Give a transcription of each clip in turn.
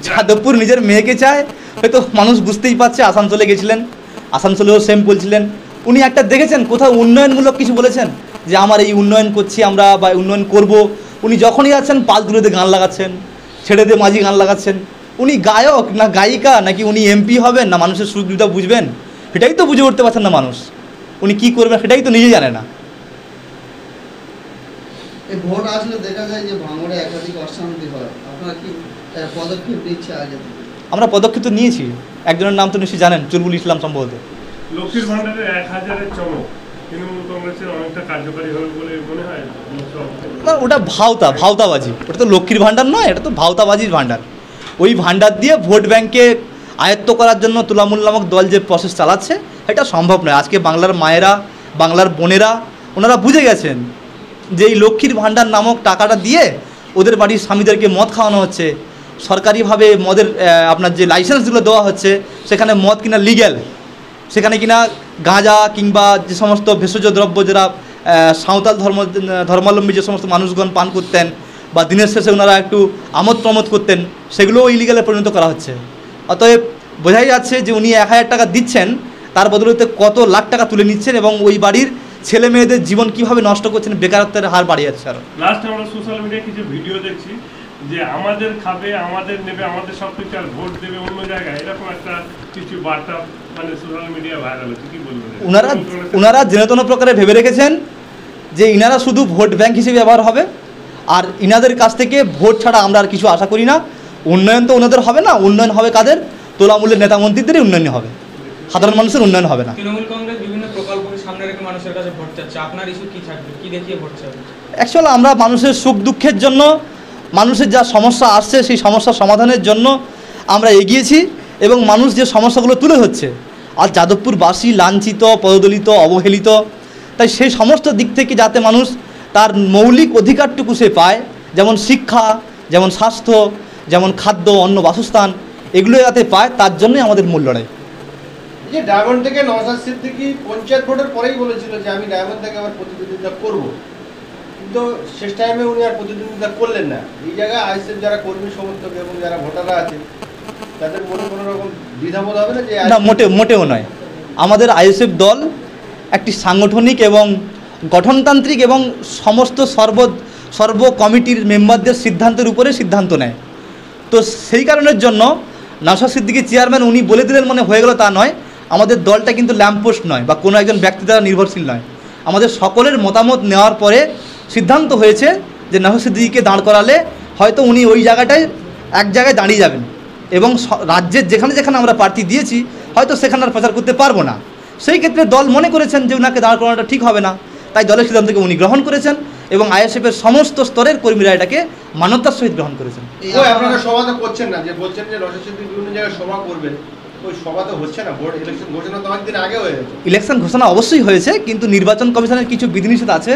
যাদবপুর নিজের মেয়েকে চায়, হয়তো মানুষ বুঝতেই পারছে। আসানসোলে গেছিলেন, আসানসোলেও সেম বলছিলেন। উনি একটা দেখেছেন কোথাও উন্নয়নমূলক কিছু বলেছেন যে আমার এই উন্নয়ন করছি আমরা বা উন্নয়ন করব? উনি যখনই আছেন পালতুলোতে গান লাগাচ্ছেন, ছেড়ে দিয়ে মাঝি গান লাগাচ্ছেন। উনি গায়ক না গায়িকা, নাকি উনি এমপি হবেন, না মানুষের সুখ দুঃখটা বুঝবেন, সেটাই তো বুঝে উঠতে পারছেন না মানুষ। উনি কী করবেন সেটাই তো নিজে জানে না। এই ভোট আসলে দেখা যায় যে ভাঙড়ে একাধিক অশান্তি হয়, আপনারা কি পদক্ষেপ নিচ্ছে আগে থেকে? আমরা পদক্ষেপ তো নিয়েছি। একজনের নাম তো নিশ্চয়ই জানেন, চুলবুল ইসলাম সম্ভবত। লক্ষ্মীর ভান্ডারের 1000-এর চমক তৃণমূল কংগ্রেসের অনেকটা কার্যকারী হবে বলে মনে হয়। না, ওটা ভাওতাবাজি। ওটা তো লক্ষ্মীর ভাণ্ডার নয়, এটা তো ভাওতাবাজির ভাণ্ডার। ওই ভাণ্ডার দিয়ে ভোট ব্যাংকে আয়ত্ত করার জন্য তুলামূল নামক দল যে প্রসেস চালাচ্ছে, এটা সম্ভব নয়। আজকে বাংলার মায়েরা, বাংলার বোনেরা, ওনারা বুঝে গেছেন যে এই লক্ষ্মীর ভাণ্ডার নামক টাকাটা দিয়ে ওদের বাড়ির স্বামীদেরকে মদ খাওয়ানো হচ্ছে। সরকারিভাবে মদের আপনার যে লাইসেন্সগুলো দেওয়া হচ্ছে, সেখানে মদ কিনা লিগ্যাল, সেখানে কিনা গাঁজা কিংবা যে সমস্ত ভেষজ দ্রব্য যারা সাঁওতাল ধর্মাবলম্বী যে সমস্ত মানুষগণ পান করতেন বা দিনের শেষে ওনারা একটু আমোদ প্রমোদ করতেন, সেগুলোও ইলিগালে পরিণত করা হচ্ছে। অতএব বোঝাই যাচ্ছে যে উনি 1000 টাকা দিচ্ছেন, তার বদলতে কত লাখ টাকা তুলে নিচ্ছেন এবং ওই বাড়ির ছেলে মেয়েদের জীবন কীভাবে নষ্ট করছেন, বেকারত্বের হার বাড়িয়ে যাচ্ছে। আরও লাস্ট আমরা সোশ্যাল মিডিয়ায় কিছু ভিডিও দেখছি যে আমাদের খাবে, আমাদের নেবে, আমাদের সব কিছু আর ভোট দেবে অন্য জায়গায়, এরকম একটা কিছু বার্তা মানে সোশ্যাল মিডিয়া ভাইরাল হচ্ছে। কি বলবেন? ওনারা যেন প্রকারে ভেবে রেখেছেন যে ইনারা শুধু ভোট ব্যাংক হিসেবে ব্যবহার হবে, আর ইনাদের কাছ থেকে ভোট ছাড়া আমরা আর কিছু আশা করি না। উন্নয়ন তো ওনাদের হবে না, উন্নয়ন হবে কাদের? তোলামূলের নেতা মন্ত্রীদেরই উন্নয়ন হবে, সাধারণ মানুষের উন্নয়ন হবে না। তৃণমূল কংগ্রেস বিভিন্ন প্রকল্পকে সামনে রেখে মানুষের কাছে ভোট চাচ্ছে, আপনার ইস্যু কি থাকবে, কি দেখিয়ে ভোট চাইবে? অ্যাকচুয়ালি আমরা মানুষের সুখ দুঃখের জন্য, মানুষের যা সমস্যা আসছে সেই সমস্যা সমাধানের জন্য আমরা এগিয়েছি এবং মানুষ যে সমস্যাগুলো তুলে ধরছে, আর যাদবপুরবাসী লাঞ্ছিত, পদদলিত, অবহেলিত, তাই সেই সমস্ত দিক থেকে যাতে মানুষ তার মৌলিক অধিকারটুকু সে পায়, যেমন শিক্ষা, যেমন স্বাস্থ্য, যেমন খাদ্য, অন্ন, বাসস্থান, এগুলো যাতে পায়, তার জন্যই আমাদের মূল লড়াই। যে ডায়মন্ড থেকে নওশাদ সিদ্দিকী পঞ্চায়েত ভোটের পরেই বলেছিল যে আমি ডায়মন্ড থেকে আবার প্রতিদ্বন্দ্বিতা করব, কিন্তু শেষ টাইমে উনি আর প্রতিদ্বন্দ্বিতা করলেন না। এই জায়গায় আইএসএফ যারা কর্মী সমর্থক এবং যারা ভোটাররা আছে, তাদের মনে কোনো রকম দ্বিধাবোধ হবে না? যে না, মোটেও নয়। আমাদের আইএসএফ দল একটি সাংগঠনিক এবং গঠনতান্ত্রিক এবং সমস্ত সর্ব কমিটির মেম্বারদের সিদ্ধান্তের উপরে সিদ্ধান্ত নেয়। তো সেই কারণের জন্য নওশাদ সিদ্দিকী চেয়ারম্যান উনি বলে দিলেন মনে হয়ে গেল তা নয়। আমাদের দলটা কিন্তু ল্যাম্পপোস্ট নয় বা কোনো একজন ব্যক্তি দ্বারা নির্ভরশীল নয়। আমাদের সকলের মতামত নেওয়ার পরে সিদ্ধান্ত হয়েছে যে নওশাদ সিদ্দিকীকে দাঁড় করালে হয়তো উনি ওই জায়গাটায় এক জায়গায় দাঁড়িয়ে যাবেন এবং রাজ্যের যেখানে যেখানে আমরা প্রার্থী দিয়েছি হয়তো সেখানে আর প্রচার করতে পারবো না। সেই ক্ষেত্রে দল মনে করেছেন যে ওনাকে দাঁড় করানোটা ঠিক হবে না, তাই দলের সিদ্ধান্তকে উনি গ্রহণ করেছেন এবং আইএসএফের সমস্ত স্তরের কর্মীরা এটাকে মানবতার সহিত গ্রহণ করেছেন। আপনারা সভা তো করছেন না, যে বলছেন যে নওশাদ সিদ্দিকী বিভিন্ন জায়গায় সভা করবেন, ওই সভা তো হচ্ছে না। ভোট ইলেকশন ঘোষণা তো অনেকদিন আগে হয়ে গেছে। ইলেকশন ঘোষণা অবশ্যই হয়েছে, কিন্তু নির্বাচন কমিশনের কিছু বিধিনিষেধ আছে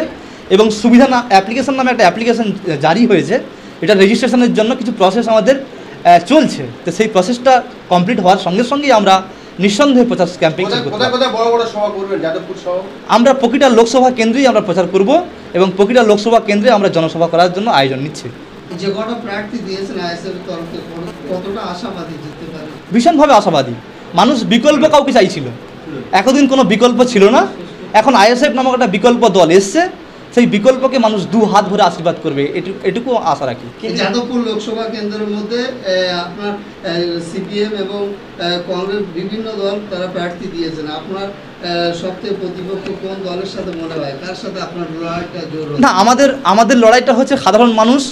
এবং সুবিধা অ্যাপ্লিকেশন নামে একটা অ্যাপ্লিকেশন জারি হয়েছে। এটা রেজিস্ট্রেশনের জন্য কিছু প্রসেস আমাদের চলছে। তো সেই প্রসেসটা কমপ্লিট হওয়ার সঙ্গে সঙ্গেই আমরা নিঃসন্দেহে প্রচার ক্যাম্পেইন করব। কোথায় কোথায় বড় বড় সভা করবেন যাদবপুর সহ? আমরা প্রতিটা লোকসভা কেন্দ্রেই আমরা প্রচার করব এবং প্রতিটা লোকসভা কেন্দ্রে আমরা জনসভা করার জন্য আয়োজন নিচ্ছি। যে কটা প্রার্থী দিয়েছেন আইএসএফের তরফে, কতটা আশাবাদী জিততে পারে? ভীষণভাবে আশাবাদী। মানুষ বিকল্প কাউকে চাইছিল, এতদিন কোনো বিকল্প ছিল না। এখন আইএসএফ নামক একটা বিকল্প দল এসছে, সেই বিকল্পকে মানুষ দু হাত ভরে আশীর্বাদ করবে, এটুকু আশা রাখি। যাদবপুর লোকসভা কেন্দ্রের মধ্যে আপনার সিপিএম এবং কংগ্রেস বিভিন্ন দল তারা প্রার্থী দিয়েছেন, আপনার সবথেকে প্রতিপক্ষ কোন দলের সাথে মনে হয়, কার সাথে আপনার লড়াইটা জোর? না, আমাদের লড়াইটা হচ্ছে সাধারণ মানুষ,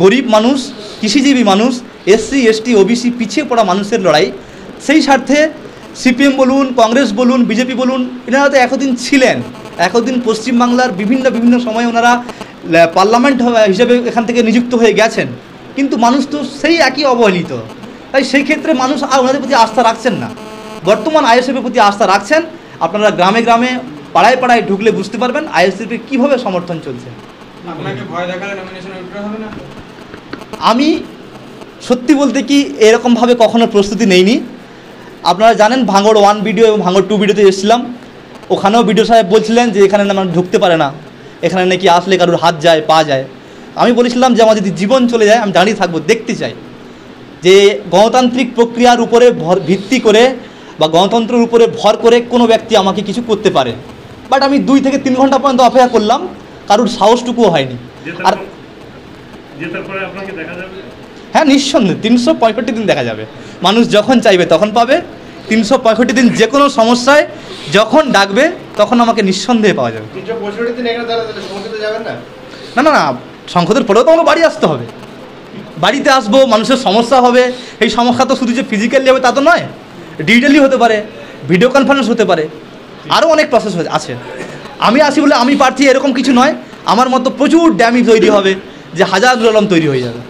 গরিব মানুষ, কৃষিজীবী মানুষ, এসসি এসটি ওবিসি পিছিয়ে পড়া মানুষের লড়াই। সেই স্বার্থে সিপিএম বলুন, কংগ্রেস বলুন, বিজেপি বলুন, এনারা তো এতদিন ছিলেন, এতদিন পশ্চিমবাংলার বিভিন্ন সময়ে ওনারা পার্লামেন্ট হিসেবে এখান থেকে নিযুক্ত হয়ে গেছেন, কিন্তু মানুষ তো সেই একই অবহেলিত। তাই সেই ক্ষেত্রে মানুষ আর ওনাদের প্রতি আস্থা রাখছেন না। বর্তমান আইএসএফের প্রতি আস্থা রাখছেন। আপনারা গ্রামে গ্রামে পাড়ায় পাড়ায় ঢুকলে বুঝতে পারবেন আইএসএফের কীভাবে সমর্থন চলছে। আপনাকে ভয় দেখালে নমিনেশন উইথড্র হবে না? আমি সত্যি বলতে কি এরকমভাবে কখনো প্রস্তুতি নেইনি। আপনারা জানেন ভাঙড় 1 ভিডিও এবং ভাঙড় 2 ভিডিওতে এসেছিলাম, ওখানেও ভিডিও সাহেব বলছিলেন যে এখানে মানুষ ঢুকতে পারে না, এখানে নাকি আসলে কারোর হাত যায় পা যায়। আমি বলেছিলাম যে আমার যদি জীবন চলে যায় আমি দাঁড়িয়ে থাকবো, দেখতে চাই। যে গণতান্ত্রিক প্রক্রিয়ার উপরে ভিত্তি করে বা গণতন্ত্রের উপরে ভর করে কোনো ব্যক্তি আমাকে কিছু করতে পারে। বাট আমি 2 থেকে 3 ঘন্টা পর্যন্ত অপেক্ষা করলাম, কারোর সাহসটুকুও হয়নি। আর জেতার পরে আপনাকে দেখা যাবে? হ্যাঁ, নিঃসন্দেহে 365 দিন দেখা যাবে। মানুষ যখন চাইবে তখন পাবে। 365 দিন যে কোনো সমস্যায় যখন ডাকবে তখন আমাকে নিঃসন্দেহে পাওয়া যাবে। 365 দিন এখানে তাহলে সংসদে যাবেন না? না না না, সংসদের পরেও তো আমাকে বাড়ি আসতে হবে। বাড়িতে আসবো, মানুষের সমস্যা হবে। এই সমস্যা তো শুধু যে ফিজিক্যালি হবে তা তো নয়, ডিজিটালি হতে পারে, ভিডিও কনফারেন্স হতে পারে, আরও অনেক প্রসেস আছে। আমি আসি বলে আমি প্রার্থী এরকম কিছু নয়, আমার মতো প্রচুর ড্যামি তৈরি হবে যে হাজার আলম তৈরি হয়ে যাবে।